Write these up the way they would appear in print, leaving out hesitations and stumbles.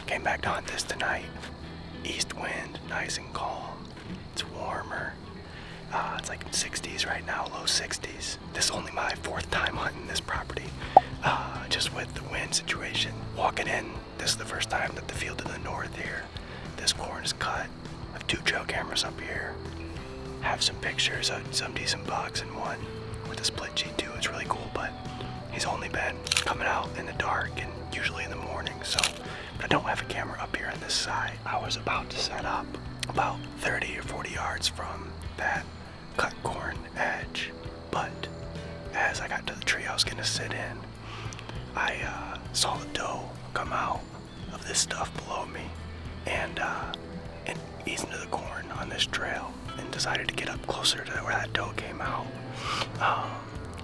Came back to hunt this tonight. East wind, nice and calm. It's warmer. It's like 60s right now, low 60s. This is only my 4th time hunting this property. Just with the wind situation. Walking in, this is the first time that the field to the north here, this corn is cut. I have 2 trail cameras up here. Have some pictures of some decent bucks and one with a split G2. It's really cool, but he's only been coming out in the dark and usually in the morning, so but I don't have a camera up here on this side. I was about to set up about 30 or 40 yards from that cut corn edge, but as I got to the tree I was gonna sit in, I saw the doe come out of this stuff below me and ease into the corn on this trail, and decided to get up closer to where that doe came out.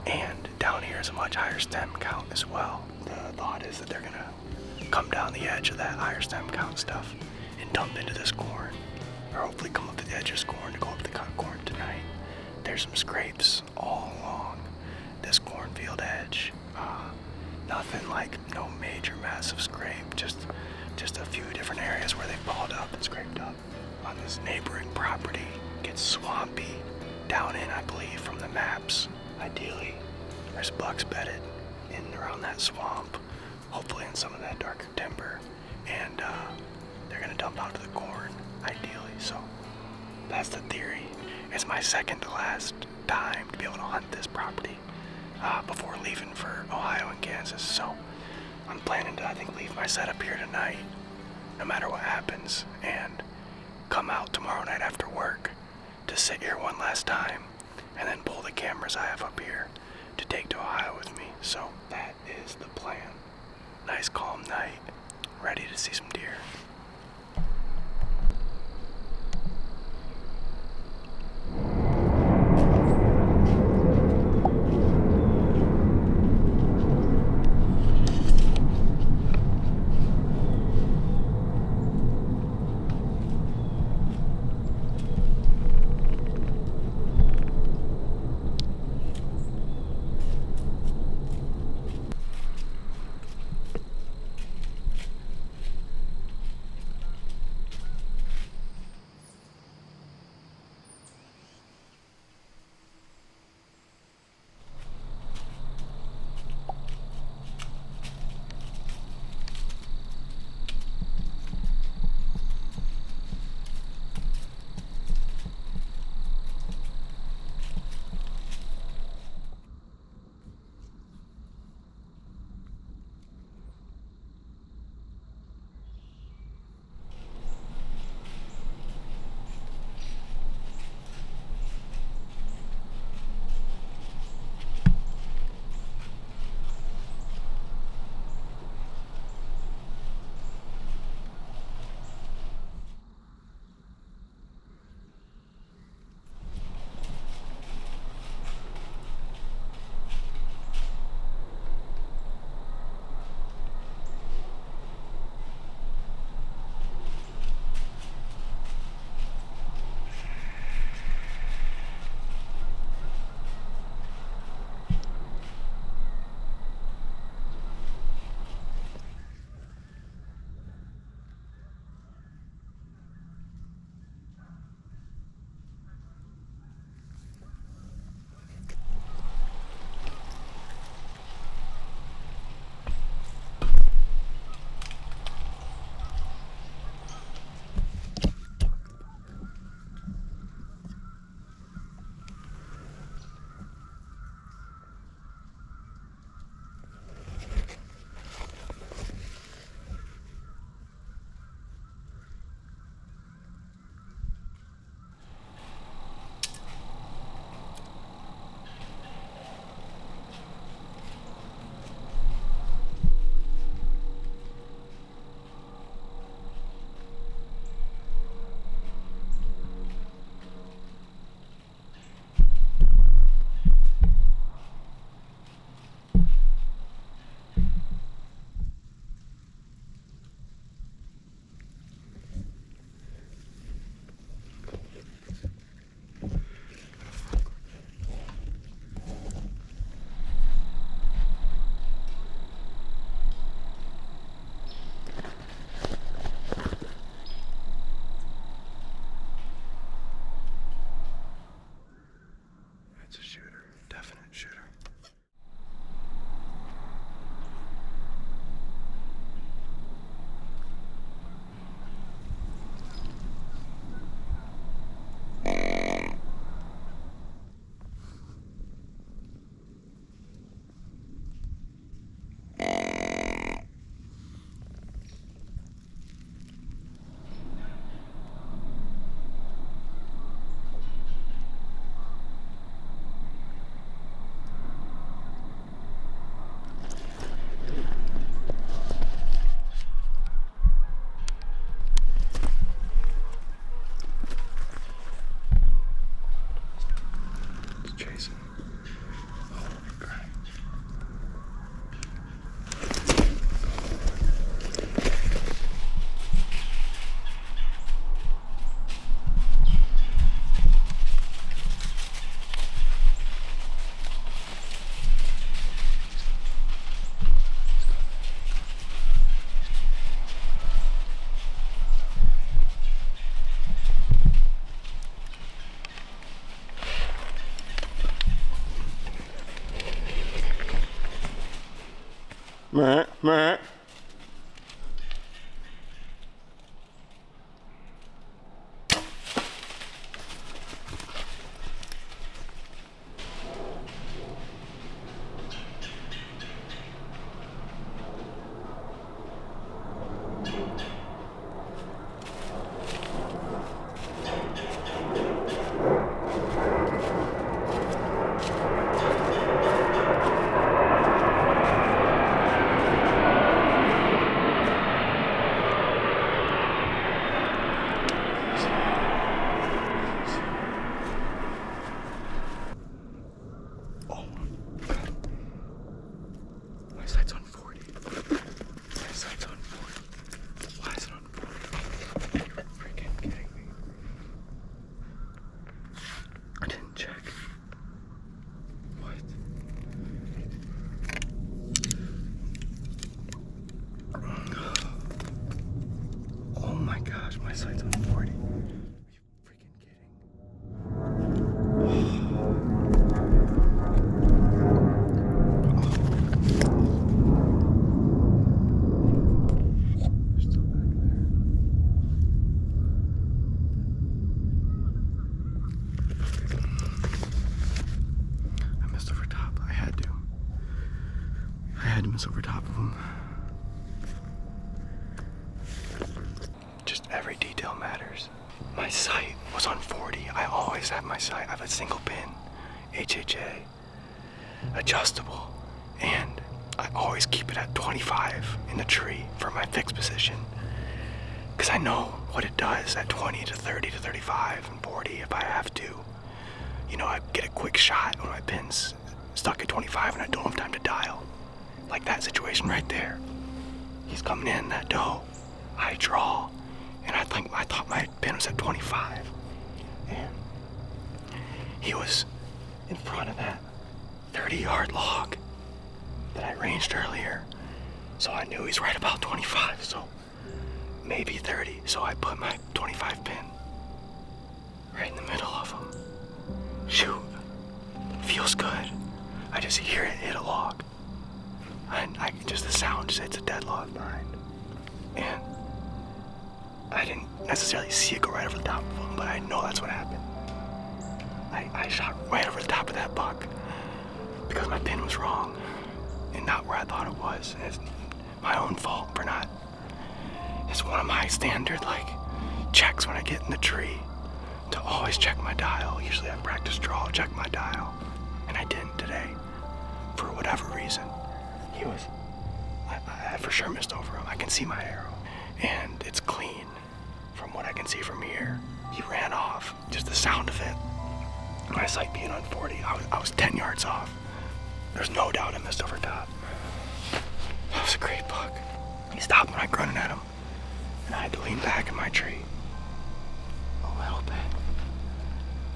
And down here is a much higher stem count as well. The thought is that they're gonna come down the edge of that higher stem count stuff and dump into this corn, or hopefully come up to the edge of this corn to go up the cut corn tonight. There's some scrapes all along this cornfield edge. Nothing like no major massive scrape, just a few different areas where they balled up and scraped up. On this neighboring property, gets swampy down in, I believe, from the maps. Ideally, there's bucks bedded in and around that swamp, hopefully in some of that darker timber, and they're gonna dump out to the corn, ideally. So that's the theory. It's my second to last time to be able to hunt this property before leaving for Ohio and Kansas. So I'm planning to, I think, leave my setup here tonight, no matter what happens, and come out tomorrow night after work to sit here one last time, and then pull the cameras I have up here to take to Ohio with me. So that is the plan. Nice calm night, ready to see some deer. Meh, meh. My sight's on 40. Are you freaking kidding? They're still back there. I missed over top. I had to. I had to miss over top of them. Every detail matters. My sight was on 40. I always have my sight. I have a single pin, HHA, adjustable, and I always keep it at 25 in the tree for my fixed position. Because I know what it does at 20 to 30 to 35 and 40 if I have to. You know, I get a quick shot when my pin's stuck at 25 and I don't have time to dial. Like that situation right there. He's coming in, that doe. I draw. And I thought my pin was at 25. And he was in front of that 30-yard log that I ranged earlier. So I knew he's right about 25, so maybe 30. So I put my 25 pin right in the middle of him. Shoot, feels good. I just hear it hit a log. And just the sound just hits a dead log behind. And I didn't necessarily see it go right over the top of him, but I know that's what happened. I shot right over the top of that buck because my pin was wrong and not where I thought it was. And it's my own fault for not. It's one of my standard checks when I get in the tree to always check my dial. Usually I practice draw, check my dial, and I didn't today for whatever reason. I for sure missed over him. I can see my arrow, and it's clean. From what I can see from here, he ran off. Just the sound of it. My sight being on 40, I was 10 yards off. There's no doubt I missed over top. That was a great buck. He stopped when I grunted at him, and I had to lean back in my tree a little bit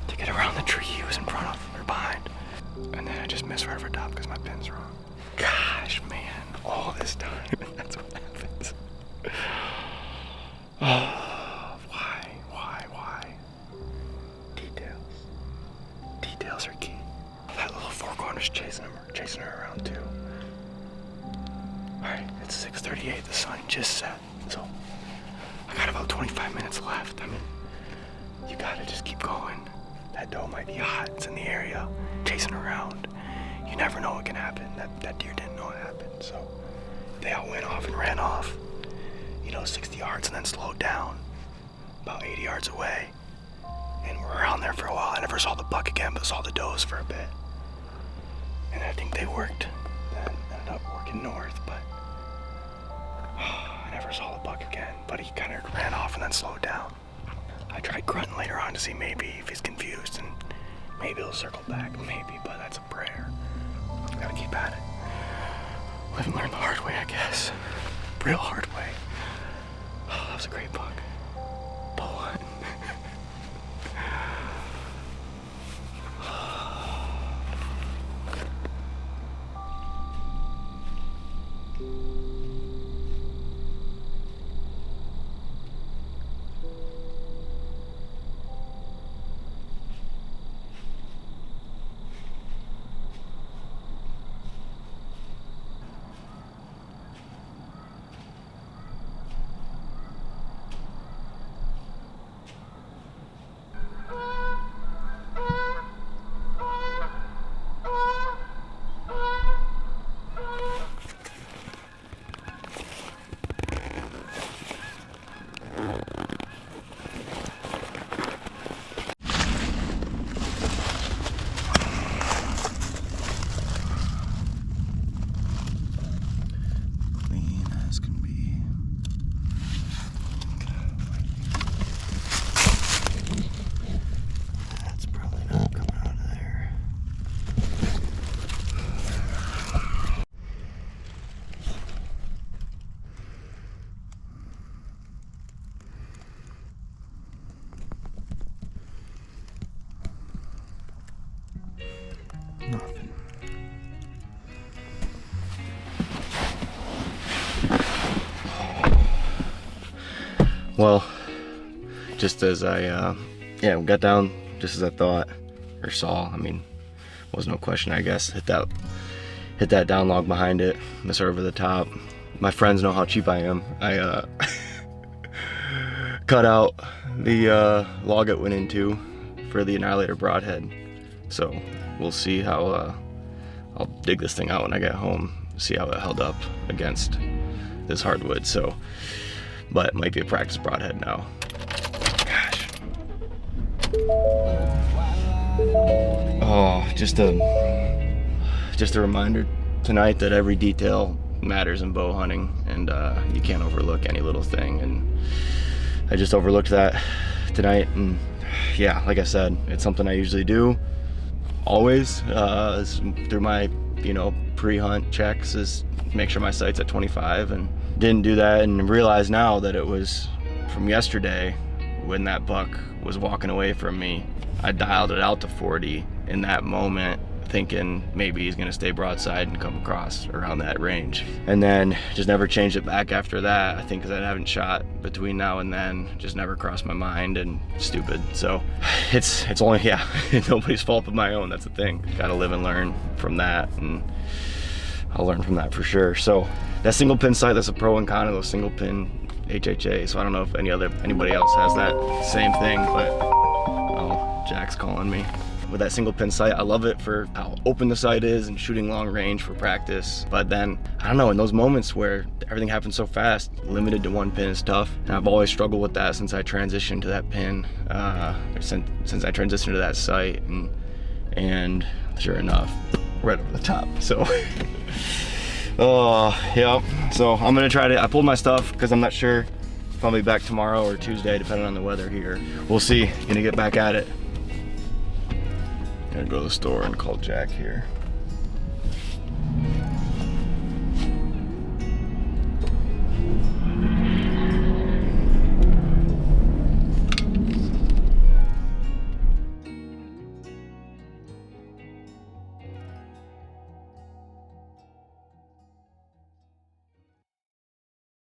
to get around the tree he was in front of or behind. And then I just missed right over top because my pin's wrong. Gosh, man, all this time, that's what happens. Why? Details are key. That little four corners chasing her around too. Alright, it's 6:38, the sun just set, so I got about 25 minutes left. I mean, you gotta just keep going. That doe might be hot, it's in the area, chasing around. You never know what can happen. That deer didn't know what happened, so they all went off and ran off. 60 yards and then slowed down about 80 yards away. And we're around there for a while. I never saw the buck again, but saw the does for a bit. And I think they ended up working north, but I never saw the buck again. But he kind of ran off and then slowed down. I tried grunting later on to see maybe if he's confused and maybe he'll circle back, maybe, but that's a prayer. Gotta keep at it. Live and learn the hard way, I guess. Real hard way. Oh, that was a great buck. Bull hunt. Well, just as I got down just as I thought or saw, I mean, was no question, I guess. Hit that down log behind it, miss her over the top. My friends know how cheap I am. I cut out the log it went into for the Annihilator broadhead. So we'll see how I'll dig this thing out when I get home, see how it held up against this hardwood. So, but it might be a practice broadhead now. Gosh. Oh, just a reminder tonight that every detail matters in bow hunting, and you can't overlook any little thing. And I just overlooked that tonight, and yeah, like I said, it's something I usually do always through my pre-hunt checks, is make sure my sight's at 25, and didn't do that, and realize now that it was from yesterday when that buck was walking away from me. I dialed it out to 40 in that moment, thinking maybe he's gonna stay broadside and come across around that range, and then just never changed it back after that. I think because I haven't shot between now and then, just never crossed my mind, and stupid. So it's only, yeah, nobody's fault but my own. That's the thing. Gotta live and learn from that, and I'll learn from that for sure. So that single pin sight, that's a pro and con of those single pin HHA. So I don't know if anybody else has that same thing, but oh, Jack's calling me. With that single pin sight, I love it for how open the sight is and shooting long range for practice. But then, I don't know, in those moments where everything happens so fast, limited to one pin is tough. And I've always struggled with that since I transitioned to that pin, since I transitioned to that sight, and sure enough, right over the top. So, yeah. So I'm gonna try to, I pulled my stuff because I'm not sure if I'll be back tomorrow or Tuesday, depending on the weather here. We'll see, gonna get back at it. Gonna go to the store and call Jack here.